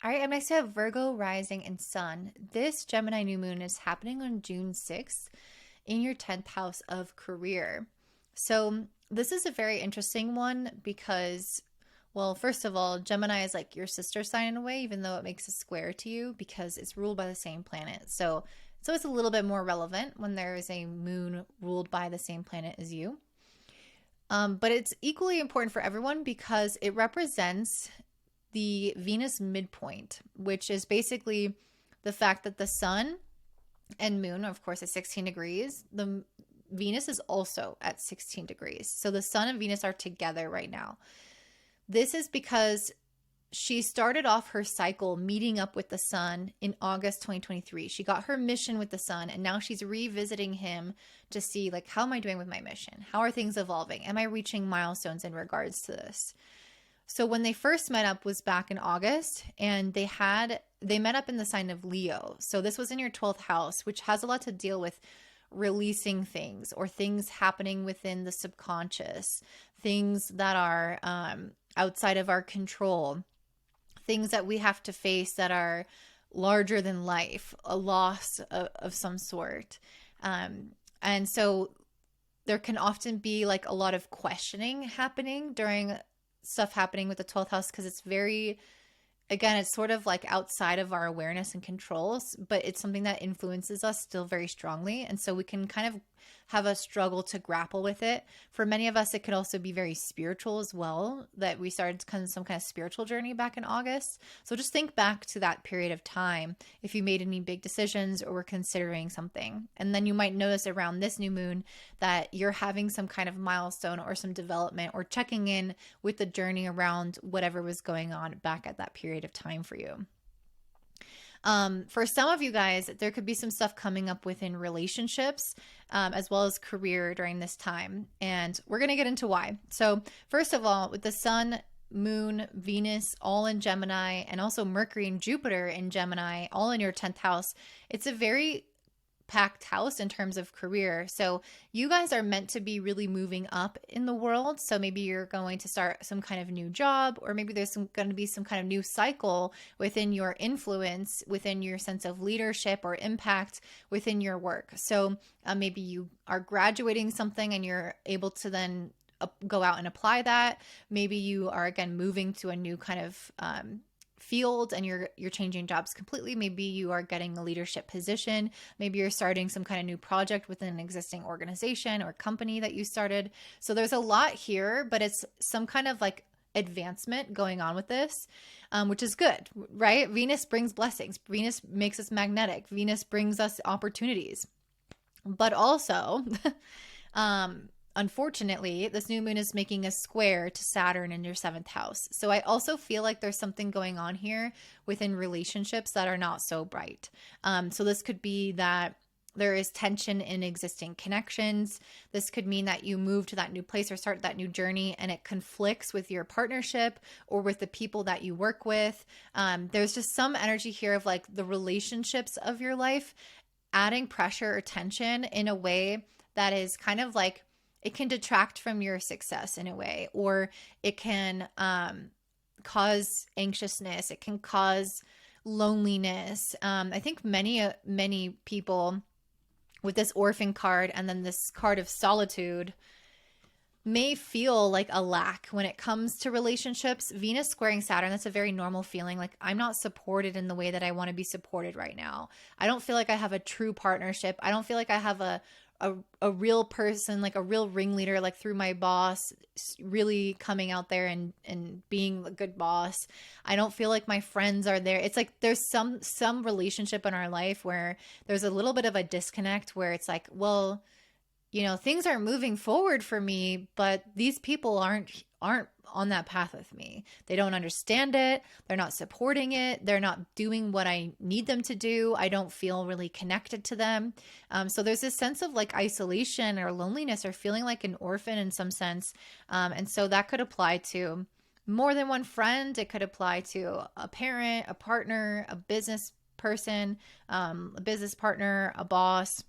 All right, I'm next to have Virgo rising and sun. This Gemini new moon is happening on June 6th in your 10th house of career. So, this is a very interesting one because, well, first of all, Gemini is like your sister sign in a way, even though it makes a square to you because it's ruled by the same planet. So it's a little bit more relevant when there is a moon ruled by the same planet as you. But it's equally important for everyone because it represents the Venus midpoint, which is basically the fact that the sun and moon, of course, is 16 degrees. The Venus is also at 16 degrees. So the sun and Venus are together right now. This is because she started off her cycle meeting up with the sun in August 2023. She got her mission with the sun, and now she's revisiting him to see, like, how am I doing with my mission? How are things evolving? Am I reaching milestones in regards to this? So when they first met up was back in August, and they met up in the sign of Leo. So this was in your 12th house, which has a lot to deal with releasing things or things happening within the subconscious, things that are outside of our control, things that we have to face that are larger than life, a loss of some sort. And so there can often be like a lot of questioning happening during stuff happening with the 12th house because it's very, again, it's sort of like outside of our awareness and controls, but it's something that influences us still very strongly. And so we can kind of have a struggle to grapple with it. For many of us, it could also be very spiritual as well, that we started some kind of spiritual journey back in August. So just think back to that period of time if you made any big decisions or were considering something. And then you might notice around this new moon that you're having some kind of milestone or some development or checking in with the journey around whatever was going on back at that period of time for you. For some of you guys, there could be some stuff coming up within relationships, as well as career during this time. And we're going to get into why. So first of all, with the sun, moon, Venus, all in Gemini, and also Mercury and Jupiter in Gemini, all in your 10th house, it's a very packed house in terms of career. So you guys are meant to be really moving up in the world. So maybe you're going to start some kind of new job, or maybe there's going to be some kind of new cycle within your influence, within your sense of leadership or impact within your work. So maybe you are graduating something and you're able to then go out and apply that. Maybe you are, again, moving to a new kind of field and you're changing jobs completely. Maybe you are getting a leadership position. Maybe you're starting some kind of new project within an existing organization or company that you started. So there's a lot here, but it's some kind of like advancement going on with this, which is good, right? Venus brings blessings. Venus makes us magnetic. Venus brings us opportunities. But also, unfortunately, this new moon is making a square to Saturn in your 7th house. So I also feel like there's something going on here within relationships that are not so bright. So this could be that there is tension in existing connections. This could mean that you move to that new place or start that new journey and it conflicts with your partnership or with the people that you work with. There's just some energy here of like the relationships of your life adding pressure or tension in a way that is kind of like, it can detract from your success in a way, or it can cause anxiousness. It can cause loneliness. I think many people with this orphan card and then this card of solitude may feel like a lack when it comes to relationships. Venus squaring Saturn, that's a very normal feeling. Like, I'm not supported in the way that I want to be supported right now. I don't feel like I have a true partnership. I don't feel like I have a real person, like a real ringleader, like through my boss, really coming out there and being a good boss. I don't feel like my friends are there. It's like there's some relationship in our life where there's a little bit of a disconnect where it's like, well, you know, things are moving forward for me, but these people aren't on that path with me. They don't understand it. They're not supporting it. They're not doing what I need them to do. I don't feel really connected to them. So there's this sense of like isolation or loneliness or feeling like an orphan in some sense. And so that could apply to more than one friend. It could apply to a parent, a partner, a business person, a business partner, a boss.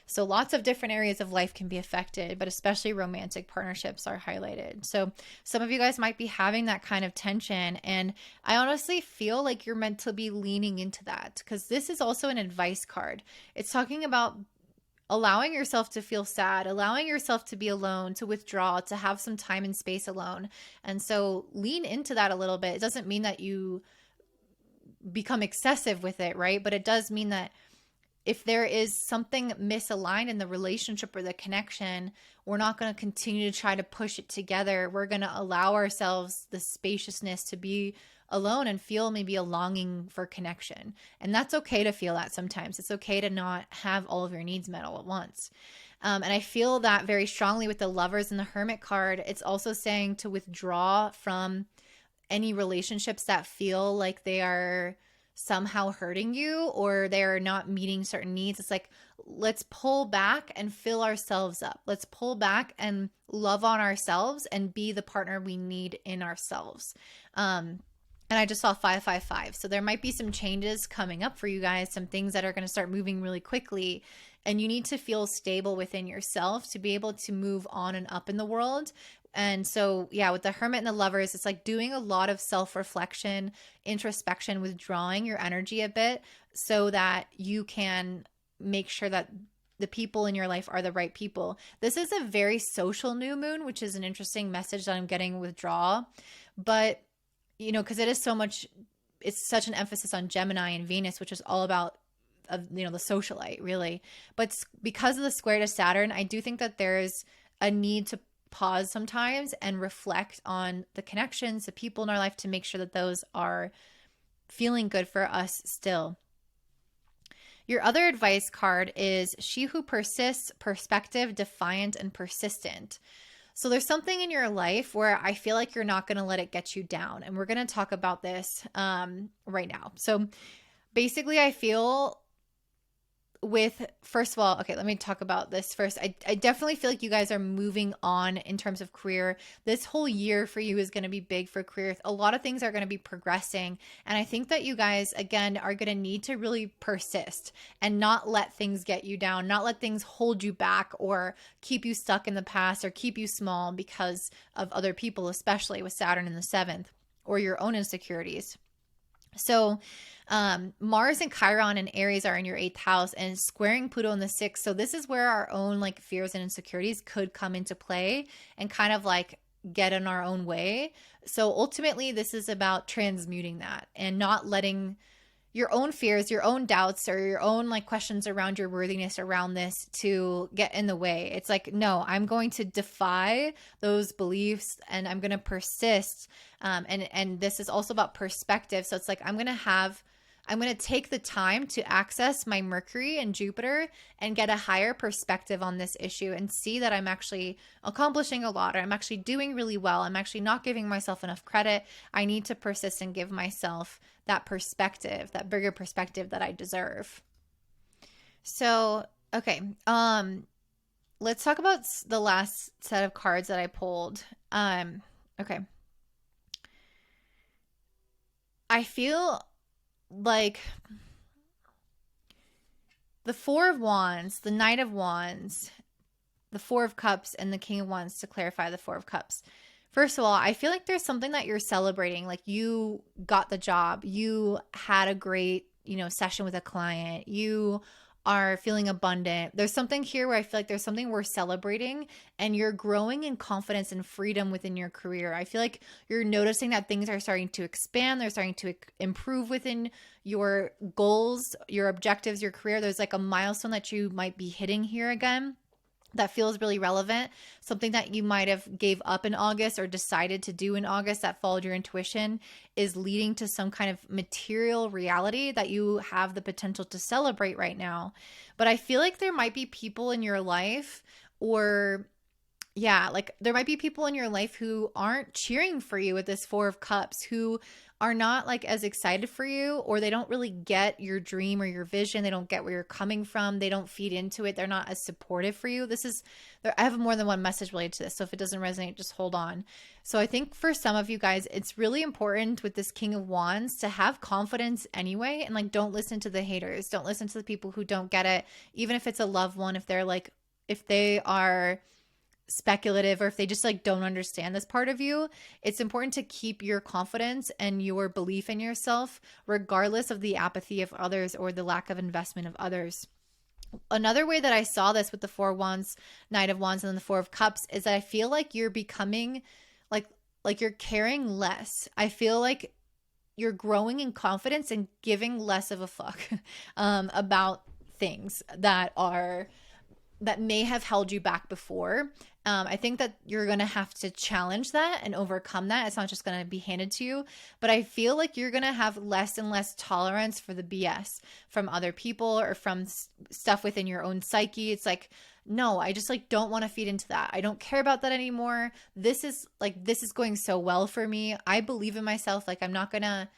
So lots of different areas of life can be affected, but especially romantic partnerships are highlighted. So some of you guys might be having that kind of tension. And I honestly feel like you're meant to be leaning into that, because this is also an advice card. It's talking about allowing yourself to feel sad, allowing yourself to be alone, to withdraw, to have some time and space alone. And so lean into that a little bit. It doesn't mean that you become excessive with it, right? But it does mean that if there is something misaligned in the relationship or the connection, we're not going to continue to try to push it together. We're going to allow ourselves the spaciousness to be alone and feel maybe a longing for connection. And that's okay to feel that sometimes. It's okay to not have all of your needs met all at once. And I feel that very strongly with the Lovers and the Hermit card. It's also saying to withdraw from any relationships that feel like they are somehow hurting you or they're not meeting certain needs. It's like, let's pull back and fill ourselves up. Let's pull back and love on ourselves and be the partner we need in ourselves. And I just saw 555. So there might be some changes coming up for you guys, some things that are going to start moving really quickly. And you need to feel stable within yourself to be able to move on and up in the world. And so, yeah, with the Hermit and the Lovers, it's like doing a lot of self-reflection, introspection, withdrawing your energy a bit so that you can make sure that the people in your life are the right people. This is a very social new moon, which is an interesting message that I'm getting withdrawal. But, you know, because it is so much, it's such an emphasis on Gemini and Venus, which is all about the socialite, really. But because of the square to Saturn, I do think that there's a need to pause sometimes and reflect on the connections, the people in our life, to make sure that those are feeling good for us still. Your other advice card is She Who Persists, Perspective, Defiant, and Persistent. So there's something in your life where I feel like you're not going to let it get you down. And we're going to talk about this right now. So basically, I feel first of all, okay, let me talk about this first. I definitely feel like you guys are moving on in terms of career. This whole year for you is going to be big for career. A lot of things are going to be progressing. And I think that you guys, again, are going to need to really persist and not let things get you down, not let things hold you back or keep you stuck in the past or keep you small because of other people, especially with Saturn in the 7th, or your own insecurities. So Mars and Chiron and Aries are in your 8th house and squaring Pluto in the 6th. So this is where our own like fears and insecurities could come into play and kind of like get in our own way. So ultimately, this is about transmuting that and not letting your own fears, your own doubts, or your own like questions around your worthiness around this to get in the way. It's like, no, I'm going to defy those beliefs and I'm going to persist. And this is also about perspective. So it's like, I'm going to take the time to access my Mercury and Jupiter and get a higher perspective on this issue and see that I'm actually accomplishing a lot, or I'm actually doing really well. I'm actually not giving myself enough credit. I need to persist and give myself that perspective, that bigger perspective that I deserve. So, okay. Let's talk about the last set of cards that I pulled. Okay. I feel like the Four of Wands, the Knight of Wands, the Four of Cups, and the King of Wands, to clarify the Four of Cups. First of all, I feel like there's something that you're celebrating. Like you got the job, you had a great, session with a client, you are feeling abundant. There's something here where I feel like there's something we're celebrating and you're growing in confidence and freedom within your career. I feel like you're noticing that things are starting to expand. They're starting to improve within your goals, your objectives, your career. There's like a milestone that you might be hitting here again that feels really relevant. Something that you might have gave up in August or decided to do in August that followed your intuition is leading to some kind of material reality that you have the potential to celebrate right now. But I feel like there might be people in your life there might be people in your life who aren't cheering for you with this Four of Cups, who are not like as excited for you, or they don't really get your dream or your vision. They don't get where you're coming from. They don't feed into it. They're not as supportive for you. I have more than one message related to this. So if it doesn't resonate, just hold on. So I think for some of you guys, it's really important with this King of Wands to have confidence anyway. And like, don't listen to the haters. Don't listen to the people who don't get it. Even if it's a loved one, if they are speculative, or if they just like don't understand this part of you, it's important to keep your confidence and your belief in yourself, regardless of the apathy of others or the lack of investment of others. Another way that I saw this with the Four of Wands, Knight of Wands, and then the Four of Cups is that I feel like you're becoming like you're caring less. I feel like you're growing in confidence and giving less of a fuck about things that may have held you back before. I think that you're going to have to challenge that and overcome that. It's not just going to be handed to you, but I feel like you're going to have less and less tolerance for the BS from other people or from stuff within your own psyche. It's like, no, I just like don't want to feed into that. I don't care about that anymore. This is going so well for me. I believe in myself. Like, I'm not going to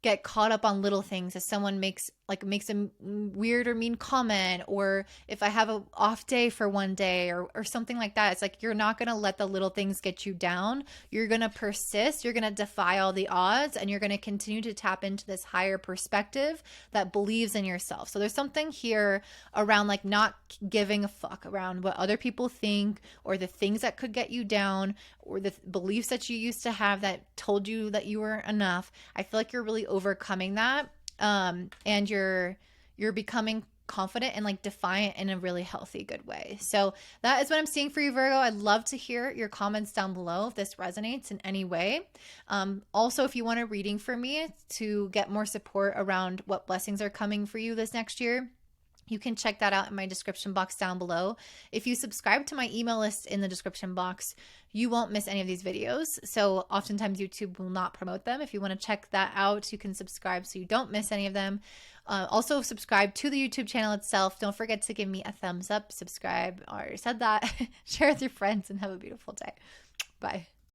get caught up on little things. If someone makes a weird or mean comment, or if I have a off day for one day or something like that, it's like, you're not going to let the little things get you down. You're going to persist. You're going to defy all the odds, and you're going to continue to tap into this higher perspective that believes in yourself. So there's something here around like not giving a fuck around what other people think, or the things that could get you down, or the beliefs that you used to have that told you that you were enough. I feel like you're really overcoming that. And you're becoming confident and like defiant in a really healthy, good way. So that is what I'm seeing for you, Virgo. I'd love to hear your comments down below if this resonates in any way. Also, if you want a reading for me to get more support around what blessings are coming for you this next year, you can check that out in my description box down below. If you subscribe to my email list in the description box, you won't miss any of these videos. So oftentimes YouTube will not promote them. If you want to check that out, you can subscribe so you don't miss any of them. Also subscribe to the YouTube channel itself. Don't forget to give me a thumbs up, subscribe. I already said that. Share with your friends, and have a beautiful day. Bye.